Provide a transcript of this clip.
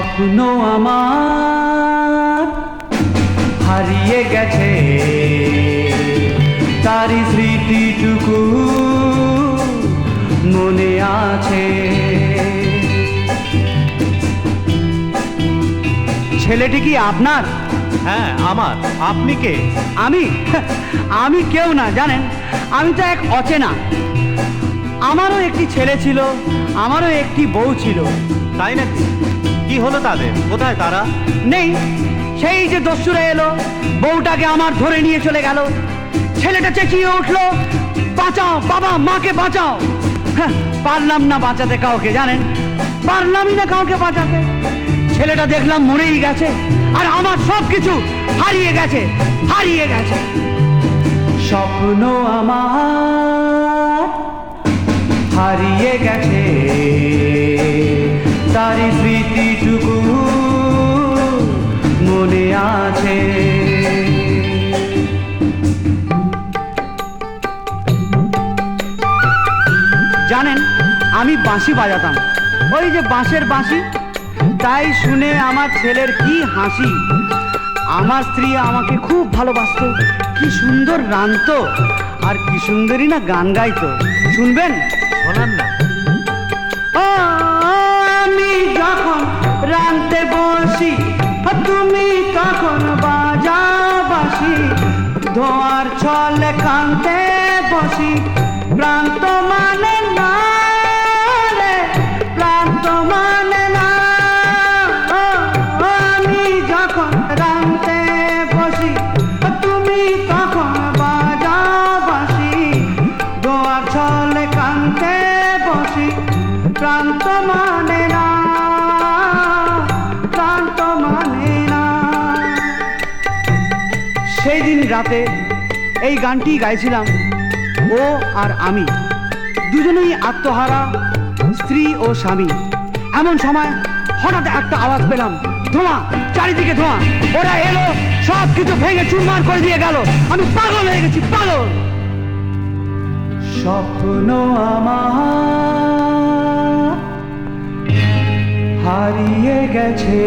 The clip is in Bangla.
স্বপ্ন আমার হারিয়ে গেছে, তারই স্মৃতিটুকু মনে আছে। ছেলেটি কি আপনার? হ্যাঁ আমার। আপনি কে? আমি কেউ না জানেন, আমি তো এক অচেনা। আমারও একটি ছেলে ছিল, আমারও একটি বউ ছিল। তাই নাকি? কি হলো তাদের? কোথায় তারা? নেই, সেই যে দস্যুরা এলো, বউটাকে আমার ধরে নিয়ে চলে গেল। ছেলেটা চেঁচিয়ে উঠলো, বাঁচাও বাবা, মাকে বাঁচাও। পারলাম না বাঁচাতে কাউকে, জানেন, পারলামই না কাউকে বাঁচাতে। ছেলেটা দেখলাম মরেই গেছে, আর আমার সবকিছু হারিয়ে গেছে, হারিয়ে গেছে। স্বপ্ন আমার হারিয়ে গেছে, তারই স্মৃতিটুকু মনে আছে। জানেন, আমি বাঁশি বাজাতাম, ওই যে বাঁশের বাঁশি। তাই শুনে আমার ছেলের কি হাসি। আমার স্ত্রী আমাকে খুব ভালোবাসতো, কি সুন্দর রাঁধতো, আর কি সুন্দরী না গান গাইতো। শুনবেন? শোনান না। আমি যখন রাঁধতে বসি, তুমি তখন বাজাও বাঁশি। ধোয়ার ছলে কাঁদতে বসি, প্রান্ত মানে না রে, প্রান্ত মানে না। আমি যখন রাঁধতে বসি, তুমি তখন বাজাও বাঁশি। ধোয়ার ছলে কাঁদতে বসি, প্রান্ত মানে না, প্রান্ত মানে না। সেই দিন রাতে এই গানটি গাইছিলাম, ও আর আমি দুজনেই আত্মহারা, স্ত্রী ও স্বামী। এমন সময় হঠাৎ একটা আওয়াজ পেলাম, ধোঁয়া, চারিদিকে ধোঁয়া। ওরা এলো, সব কিছু ভেঙে চুরমার করে দিয়ে গেল। আমি পাগল হয়ে গেছি, পাগল। স্বপ্ন আমার হারিয়ে গেছে।